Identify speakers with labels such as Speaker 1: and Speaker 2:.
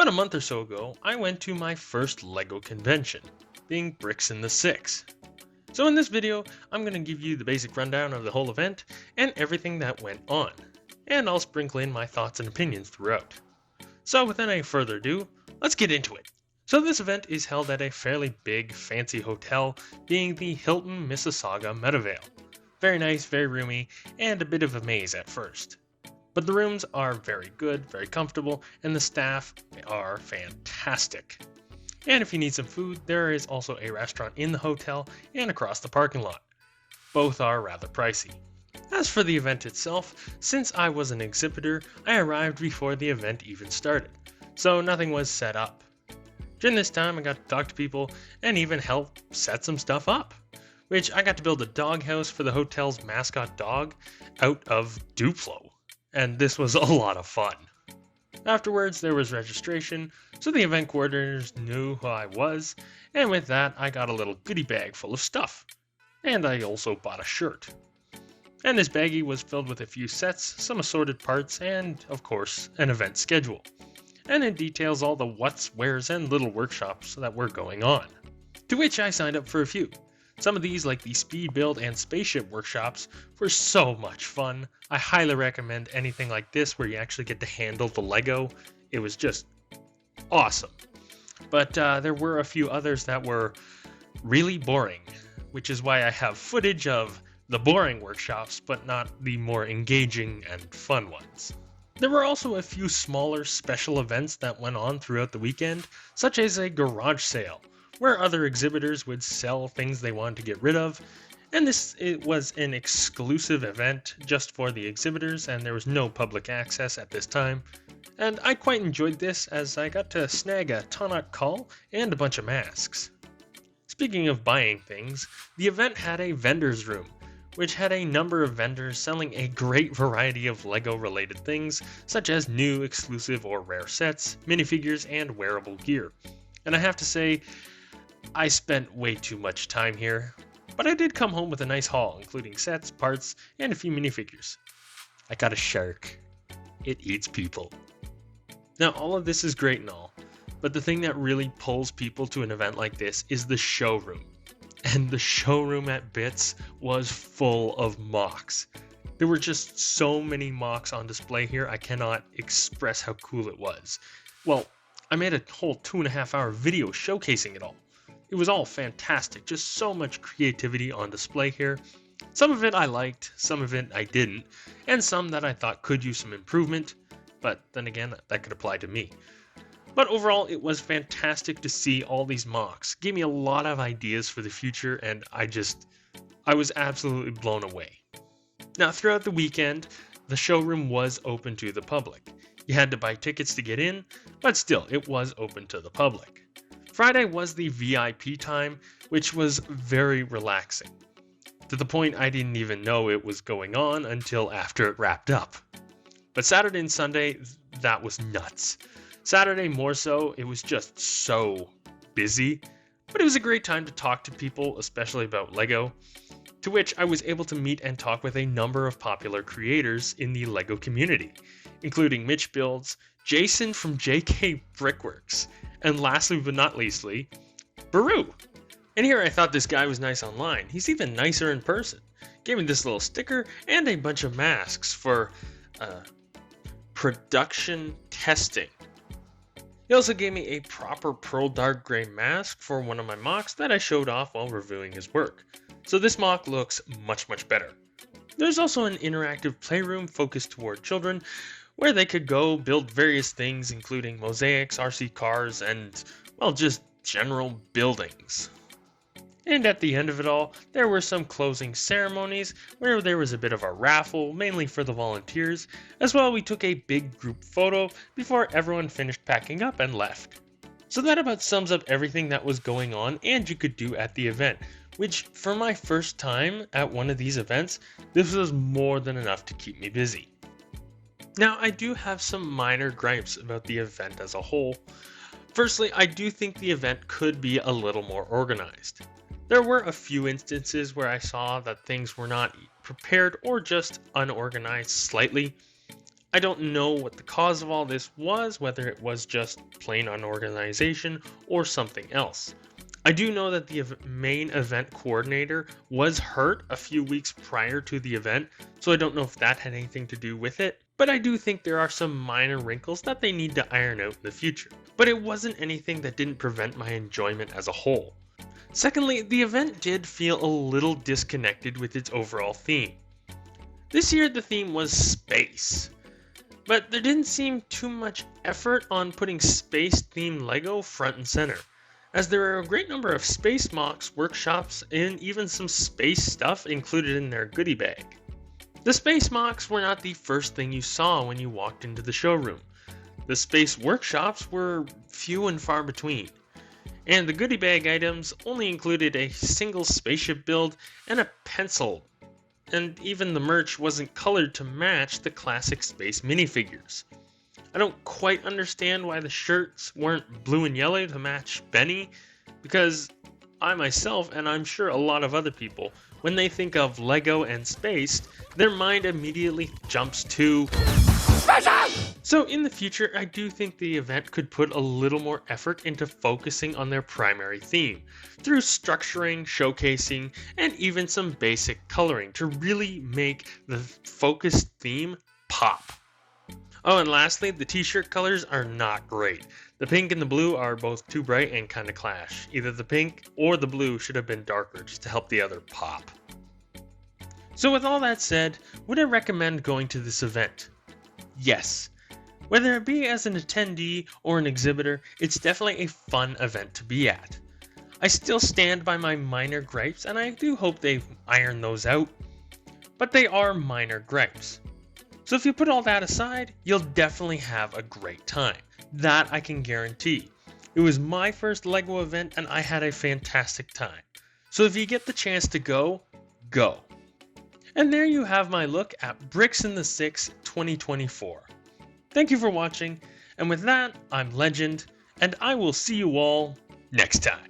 Speaker 1: About a month or so ago, I went to my first LEGO convention, being Bricks in the Six. So in this video, I'm going to give you the basic rundown of the whole event and everything that went on, and I'll sprinkle in my thoughts and opinions throughout. So without any further ado, let's get into it. So this event is held at a fairly big, fancy hotel, being the Hilton Mississauga Meadowvale. Very nice, very roomy, and a bit of a maze at first. But the rooms are very good, very comfortable, and the staff are fantastic. And if you need some food, there is also a restaurant in the hotel and across the parking lot. Both are rather pricey. As for the event itself, since I was an exhibitor, I arrived before the event even started, so nothing was set up. During this time, I got to talk to people and even help set some stuff up, which I got to build a doghouse for the hotel's mascot dog out of Duplo. And this was a lot of fun. Afterwards, there was registration, so the event coordinators knew who I was, and with that, I got a little goodie bag full of stuff. And I also bought a shirt. And this baggie was filled with a few sets, some assorted parts, and, of course, an event schedule. And it details all the what's, where's, and little workshops that were going on. To which I signed up for a few. Some of these, like the speed build and spaceship workshops, were so much fun. I highly recommend anything like this where you actually get to handle the Lego. It was just awesome. But there were a few others that were really boring, which is why I have footage of the boring workshops, but not the more engaging and fun ones. There were also a few smaller special events that went on throughout the weekend, such as a garage sale, where other exhibitors would sell things they wanted to get rid of, and it was an exclusive event just for the exhibitors, and there was no public access at this time. And I quite enjoyed this as I got to snag a Tonic Call and a bunch of masks. Speaking of buying things, the event had a vendor's room, which had a number of vendors selling a great variety of LEGO related things, such as new, exclusive, or rare sets, minifigures, and wearable gear. And I have to say, I spent way too much time here, but I did come home with a nice haul, including sets, parts, and a few minifigures. I got a shark. It eats people. Now, all of this is great and all, but the thing that really pulls people to an event like this is the showroom. And the showroom at Bits was full of mocks. There were just so many mocks on display here, I cannot express how cool it was. Well, I made a whole 2.5 hour video showcasing it all. It was all fantastic, just so much creativity on display here. Some of it I liked, some of it I didn't, and some that I thought could use some improvement, but then again, that could apply to me. But overall, it was fantastic to see all these mocks. Gave me a lot of ideas for the future, and I was absolutely blown away. Now, throughout the weekend, the showroom was open to the public. You had to buy tickets to get in, but still, it was open to the public. Friday was the VIP time, which was very relaxing. To the point I didn't even know it was going on until after it wrapped up. But Saturday and Sunday, that was nuts. Saturday more so, it was just so busy, but it was a great time to talk to people, especially about LEGO, to which I was able to meet and talk with a number of popular creators in the LEGO community, including Mitch Builds, Jason from JK Brickworks, and lastly but not leastly, Baru. And here I thought this guy was nice online. He's even nicer in person. Gave me this little sticker and a bunch of masks for production testing. He also gave me a proper pearl dark gray mask for one of my mocks that I showed off while reviewing his work. So this mock looks much better. There's also an interactive playroom focused toward children, where they could go build various things including mosaics, RC cars, and, well, just general buildings. And at the end of it all, there were some closing ceremonies where there was a bit of a raffle, mainly for the volunteers. As well, we took a big group photo before everyone finished packing up and left. So that about sums up everything that was going on and you could do at the event, which for my first time at one of these events, this was more than enough to keep me busy. Now, I do have some minor gripes about the event as a whole. Firstly, I do think the event could be a little more organized. There were a few instances where I saw that things were not prepared or just unorganized slightly. I don't know what the cause of all this was, whether it was just plain unorganization or something else. I do know that the main event coordinator was hurt a few weeks prior to the event, so I don't know if that had anything to do with it, but I do think there are some minor wrinkles that they need to iron out in the future. But it wasn't anything that didn't prevent my enjoyment as a whole. Secondly, the event did feel a little disconnected with its overall theme. This year the theme was space, but there didn't seem too much effort on putting space-themed LEGO front and center, as there are a great number of space mocks, workshops, and even some space stuff included in their goodie bag. The space mocks were not the first thing you saw when you walked into the showroom. The space workshops were few and far between, and the goodie bag items only included a single spaceship build and a pencil, and even the merch wasn't colored to match the classic space minifigures. I don't quite understand why the shirts weren't blue and yellow to match Benny, because I myself, and I'm sure a lot of other people, when they think of LEGO and space, their mind immediately jumps to So in the future, I do think the event could put a little more effort into focusing on their primary theme, through structuring, showcasing, and even some basic coloring to really make the focused theme pop. Oh, and lastly, the t-shirt colors are not great. The pink and the blue are both too bright and kind of clash. Either the pink or the blue should have been darker just to help the other pop. So with all that said, would I recommend going to this event? Yes. Whether it be as an attendee or an exhibitor, it's definitely a fun event to be at. I still stand by my minor gripes, and I do hope they iron those out, but they are minor gripes. So if you put all that aside, you'll definitely have a great time. That I can guarantee. It was my first LEGO event and I had a fantastic time. So if you get the chance to go, go. And there you have my look at Bricks in the 6 2024. Thank you for watching, and with that, I'm Legend, and I will see you all next time.